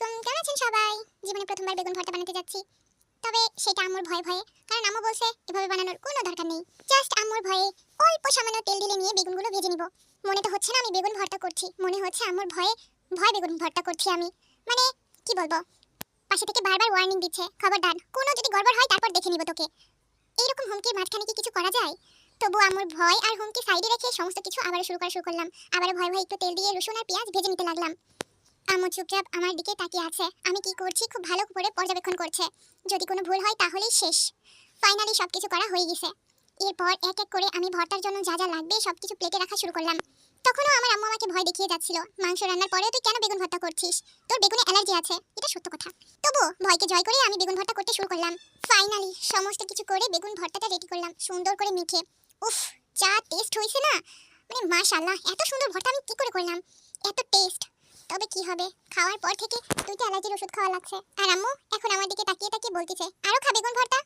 আলাইকুম, কেমন আছেন সবাই? জীবনে প্রথমবার বেগুন ভর্তা বানাতে যাচ্ছি। তবে সেটা আম্মুর ভয়ে ভয়ে, কারণ আম্মু বলছে এভাবে বানানোর কোনো দরকার নেই। জাস্ট আম্মুর ভয়ে অল্প সামান্য তেল ঢেলে নিয়ে বেগুনগুলো ভেজে নিব। মনে তো হচ্ছে না আমি বেগুন ভর্তা করছি, মনে হচ্ছে আম্মুর ভয়ে ভয় বেগুন ভর্তা করছি আমি। মানে কি বলবো, পাশে থেকে বারবার ওয়ার্নিং দিচ্ছে, খবরদার কোনো যদি গড়বড় হয় তারপর দেখে নিব তোকে। এইরকম হুমকির মাঝখানে কি কিছু করা যায়? তবু আম্মুর ভয় আর হুমকি সাইডে রেখে সমস্ত কিছু আবার শুরু করলাম। আবার ভয় ভয় একটু তেল দিয়ে রসুন আর পেঁয়াজ ভেজে নিতে লাগলাম। আম্মু চুপচাপ আমার দিকে তাকিয়ে আছে, আমি কি করছি খুব ভালো করে পর্যবেক্ষণ করছে। যদি কোনো ভুল হয় তাহলেই শেষ। ফাইনালি সবকিছু করা হয়ে গেছে। এরপর এক এক করে আমি ভর্তার জন্য যা যা লাগবে সবকিছু প্লেটে রাখা শুরু করলাম। তখনও আমার আম্মু আমাকে ভয় দেখিয়ে যাচ্ছিল, মাংস রান্নার পরেও তুই কেন বেগুন ভর্তা করছিস, তোর বেগুনে অ্যালার্জি আছে, এটা সত্য কথা। তবু ভয়কে জয় করে আমি বেগুন ভর্তা করতে শুরু করলাম। ফাইনালি সমস্ত কিছু করে বেগুন ভর্তাটা রেডি করলাম সুন্দর করে মেখে। উফ, যা টেস্ট হয়েছে না, মানে মাশাআল্লাহ, এত সুন্দর ভর্তা আমি কি করে করলাম, এত টেস্ট। তবে কি হবে, খাওয়ার পর থেকে দুইটা অ্যালার্জির ওষুধ খাওয়া লাগছে। আর আম্মু এখন আমার দিকে তাকিয়ে তাকিয়ে বলতেছে, আরো খাবে বেগুন ভর্তা?